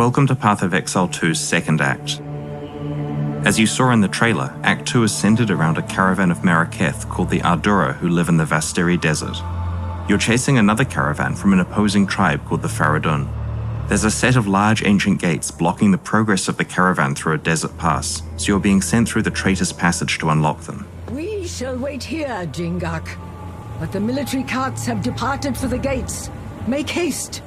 Welcome to Path of Exile 2's second act. As you saw in the trailer, Act 2 is centered around a caravan of Maraketh called the Ardura who live in the Vastiri desert. You're chasing another caravan from an opposing tribe called the Faradun. There's a set of large ancient gates blocking the progress of the caravan through a desert pass, so you're being sent through the Traitor's Passage to unlock them. We shall wait here, Jingak. But the military carts have departed for the gates. Make haste!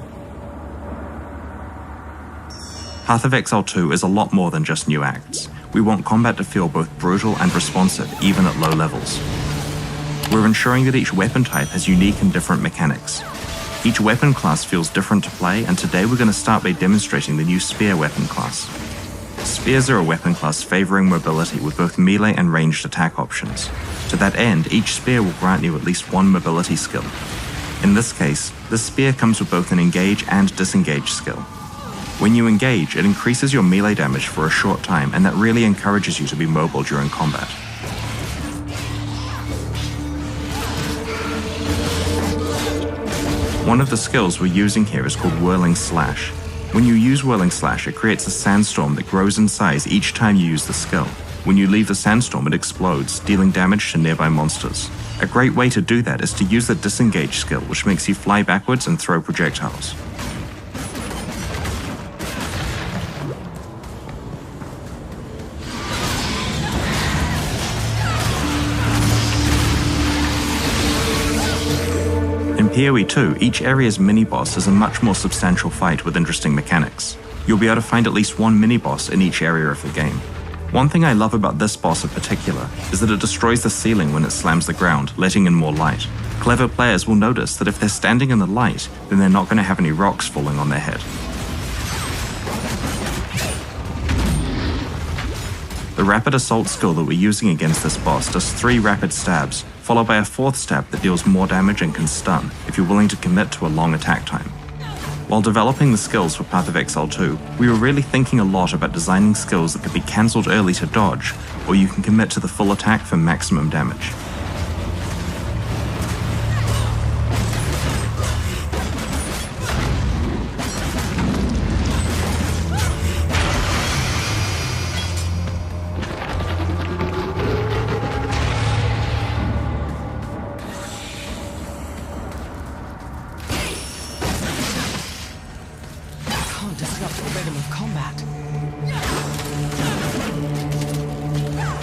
Path of Exile 2 is a lot more than just new acts. We want combat to feel both brutal and responsive, even at low levels. We're ensuring that each weapon type has unique and different mechanics. Each weapon class feels different to play, and today we're going to start by demonstrating the new Spear weapon class. Spears are a weapon class favoring mobility with both melee and ranged attack options. To that end, each spear will grant you at least one mobility skill. In this case, this spear comes with both an engage and disengage skill. When you engage, it increases your melee damage for a short time, and that really encourages you to be mobile during combat. One of the skills we're using here is called Whirling Slash. When you use Whirling Slash, it creates a sandstorm that grows in size each time you use the skill. When you leave the sandstorm, it explodes, dealing damage to nearby monsters. A great way to do that is to use the Disengage skill, which makes you fly backwards and throw projectiles. In PoE 2, each area's mini-boss is a much more substantial fight with interesting mechanics. You'll be able to find at least one mini-boss in each area of the game. One thing I love about this boss in particular is that it destroys the ceiling when it slams the ground, letting in more light. Clever players will notice that if they're standing in the light, then they're not going to have any rocks falling on their head. The Rapid Assault skill that we're using against this boss does 3 rapid stabs, followed by a 4th stab that deals more damage and can stun, if you're willing to commit to a long attack time. While developing the skills for Path of Exile 2, we were really thinking a lot about designing skills that could be cancelled early to dodge, or you can commit to the full attack for maximum damage.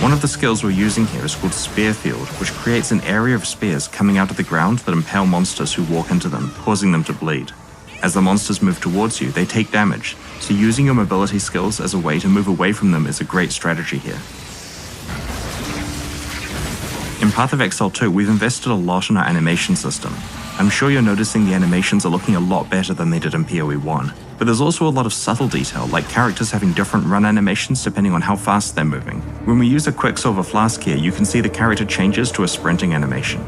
One of the skills we're using here is called Spear Field, which creates an area of spears coming out of the ground that impale monsters who walk into them, causing them to bleed. As the monsters move towards you, they take damage, so using your mobility skills as a way to move away from them is a great strategy here. In Path of Exile 2, we've invested a lot in our animation system. I'm sure you're noticing the animations are looking a lot better than they did in PoE 1, but there's also a lot of subtle detail, like characters having different run animations depending on how fast they're moving. When we use a Quicksilver Flask here, you can see the character changes to a sprinting animation.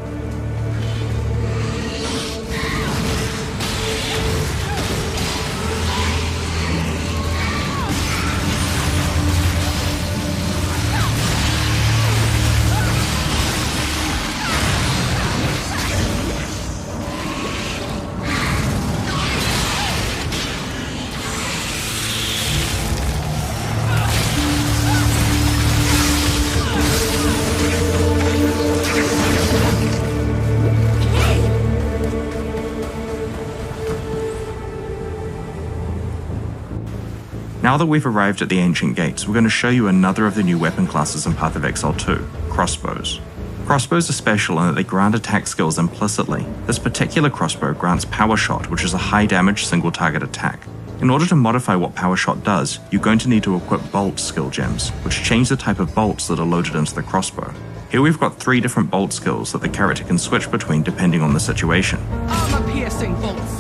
Now that we've arrived at the Ancient Gates, we're going to show you another of the new weapon classes in Path of Exile 2, crossbows. Crossbows are special in that they grant attack skills implicitly. This particular crossbow grants Power Shot, which is a high damage single target attack. In order to modify what Power Shot does, you're going to need to equip bolt skill gems, which change the type of bolts that are loaded into the crossbow. Here we've got 3 different bolt skills that the character can switch between depending on the situation. Armor-piercing bolts.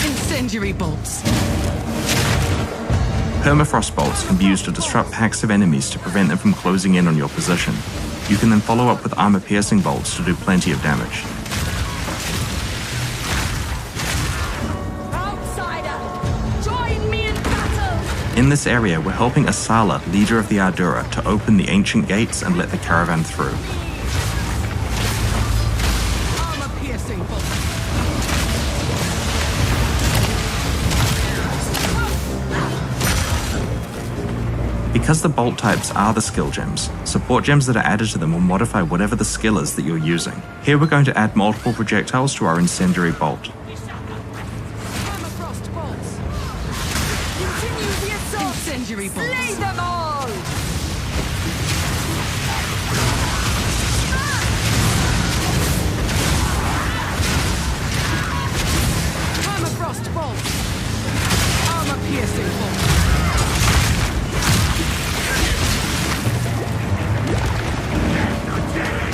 Incendiary bolts. Permafrost bolts can be used to disrupt packs of enemies to prevent them from closing in on your position. You can then follow up with armor-piercing bolts to do plenty of damage. Outsider, join me in battle! In this area, we're helping Asala, leader of the Ardura, to open the ancient gates and let the caravan through. Armor-piercing bolts. Because the bolt types are the skill gems, support gems that are added to them will modify whatever the skill is that you're using. Here we're going to add multiple projectiles to our incendiary bolt. Incendiary bolts. Slay them all! Permafrost bolt. Armor-piercing bolt.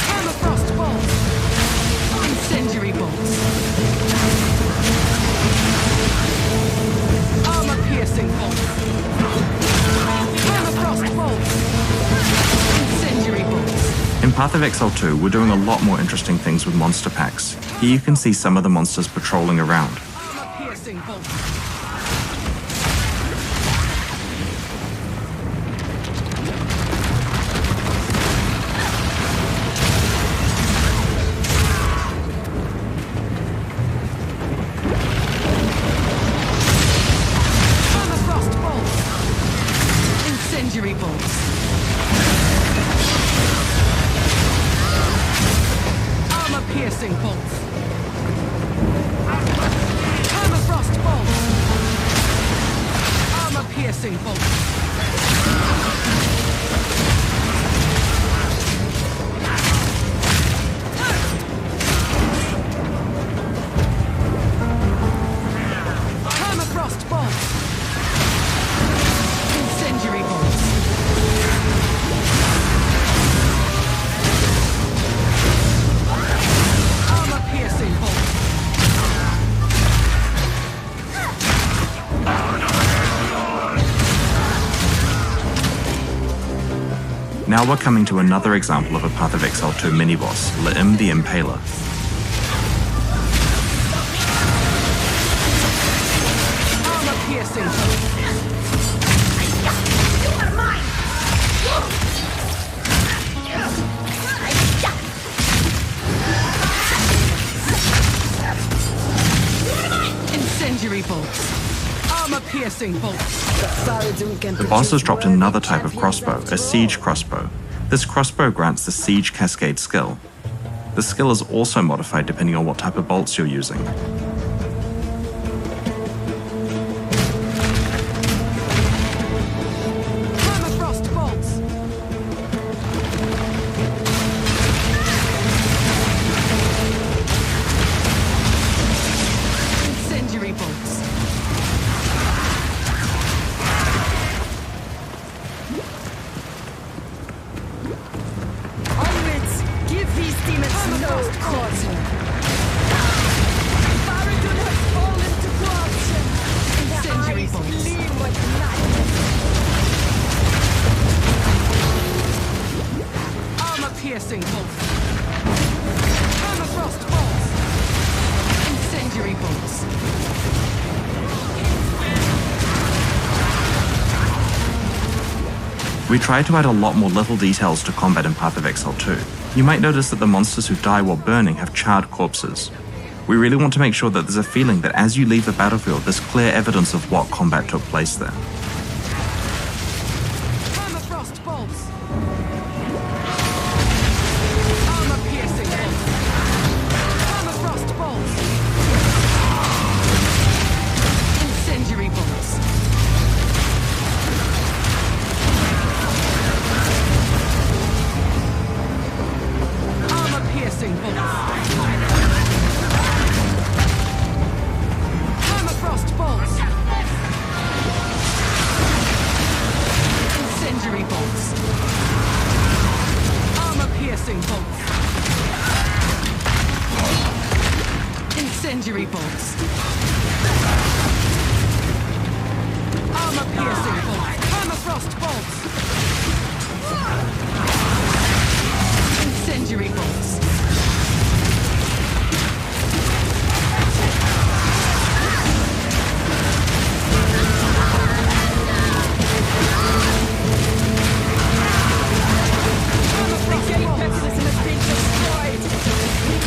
Permafrost bolt. Incendiary bolts. Armor-piercing bolt. In Path of Exile 2, we're doing a lot more interesting things with monster packs. Here you can see some of the monsters patrolling around. Incendiary bolts. Armor-piercing bolts. Permafrost bolts. Armor-piercing bolts. Permafrost bolts. Incendiary bolts. Armor-piercing bolts. Now we're coming to another example of a Path of Exile 2 mini-boss, Li'im the Impaler. Armor-piercing bolts. Incendiary bolts. Armor-piercing bolts. The boss has dropped another type of crossbow, a siege crossbow. This crossbow grants the siege cascade skill. The skill is also modified depending on what type of bolts you're using. Permafrost bolts. Incendiary bolts. Onwards! Give these demons no quarter! Baradun has fallen to corruption! Incendiary Their eyes bolts. gleam with night! Armor-piercing bolts. Permafrost bolts. Incendiary bolts. We tried to add a lot more little details to combat in Path of Exile 2. You might notice that the monsters who die while burning have charred corpses. We really want to make sure that there's a feeling that as you leave the battlefield, there's clear evidence of what combat took place there. Permafrost bolts. Armor-piercing bolts. Permafrost bolts. Incendiary bolts. Armor-piercing bolts. Permafrost bolts. Incendiary bolts. Armor-piercing bolts. Incendiary bolts. Armor-piercing bolts. Permafrost bolts. Incendiary bolts.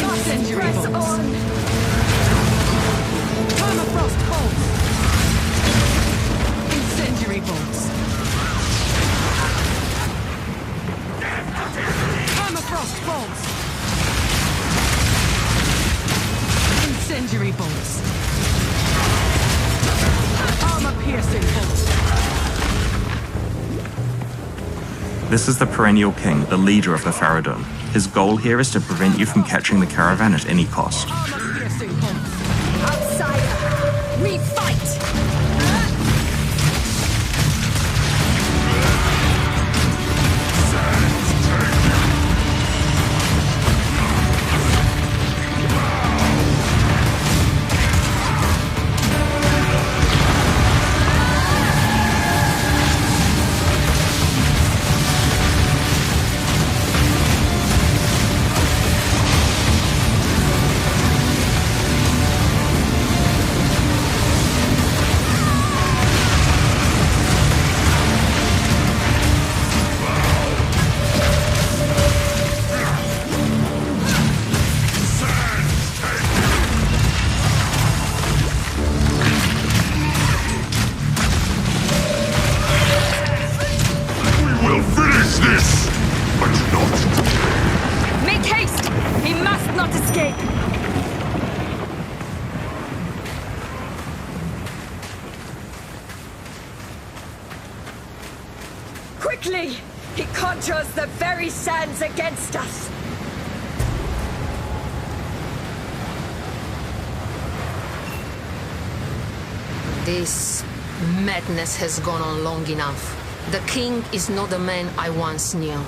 Incendiary bolts. Permafrost bolts. Incendiary bolts. Incendiary bolts. Armor-piercing bolts. This is the perennial king, the leader of the Faradun. His goal here is to prevent you from catching the caravan at any cost. Armor-piercing bolts. Outsider, we fight! Quickly! He conjures the very sands against us! This madness has gone on long enough. The king is not the man I once knew.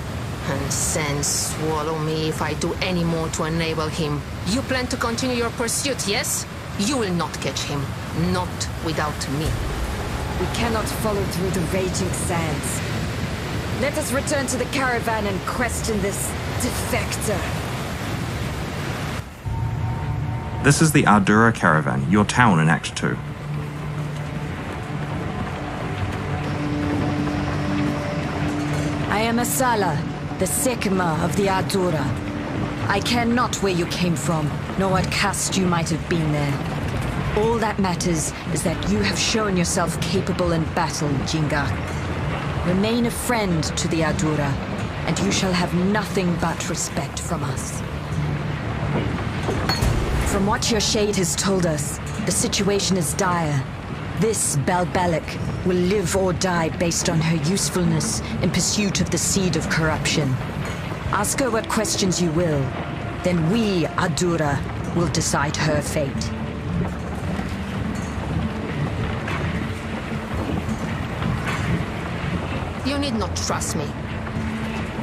And sands swallow me if I do any more to enable him. You plan to continue your pursuit, yes? You will not catch him. Not without me. We cannot follow through the raging sands. Let us return to the caravan and question this defector. This is the Ardura caravan, your town in Act 2. I am Asala, the Sekima of the Ardura. I care not where you came from, nor what caste you might have been there. All that matters is that you have shown yourself capable in battle, Jingak. Remain a friend to the Ardura, and you shall have nothing but respect from us. From what your shade has told us, the situation is dire. This Balbalic will live or die based on her usefulness in pursuit of the seed of corruption. Ask her what questions you will, then we, Ardura, will decide her fate. You need not trust me.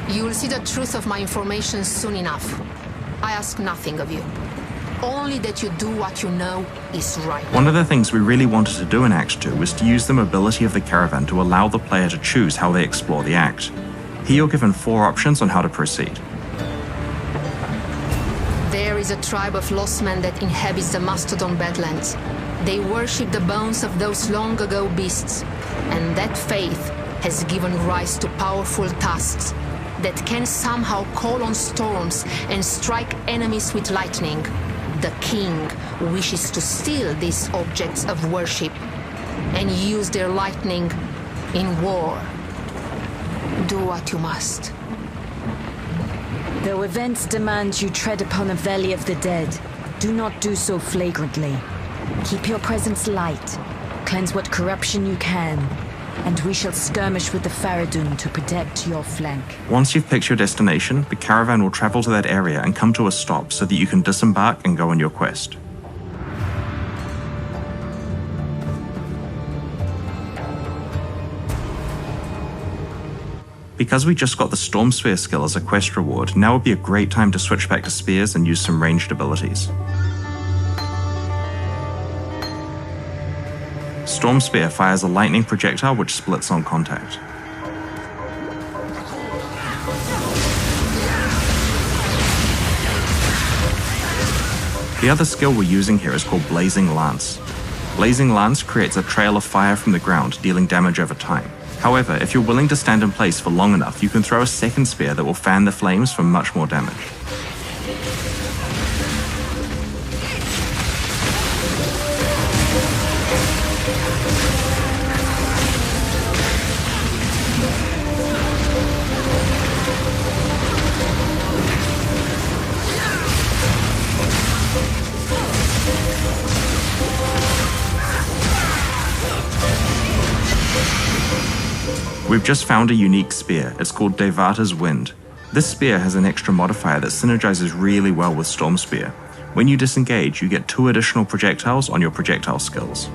You will see the truth of my information soon enough. I ask nothing of you. Only that you do what you know is right. One of the things we really wanted to do in Act 2 was to use the mobility of the caravan to allow the player to choose how they explore the act. Here you're given 4 options on how to proceed. There is a tribe of lost men that inhabits the Mastodon Badlands. They worship the bones of those long ago beasts, and that faith has given rise to powerful tasks that can somehow call on storms and strike enemies with lightning. The king wishes to steal these objects of worship and use their lightning in war. Do what you must. Though events demand you tread upon a valley of the dead, do not do so flagrantly. Keep your presence light, cleanse what corruption you can, and we shall skirmish with the Faradun to protect your flank. Once you've picked your destination, the caravan will travel to that area and come to a stop so that you can disembark and go on your quest. Because we just got the Storm Spear skill as a quest reward, now would be a great time to switch back to spears and use some ranged abilities. Storm Spear fires a lightning projectile which splits on contact. The other skill we're using here is called Blazing Lance. Blazing Lance creates a trail of fire from the ground, dealing damage over time. However, if you're willing to stand in place for long enough, you can throw a second spear that will fan the flames for much more damage. We've just found a unique spear. It's called Devata's Wind. This spear has an extra modifier that synergizes really well with Storm Spear. When you disengage, you get 2 additional projectiles on your projectile skills.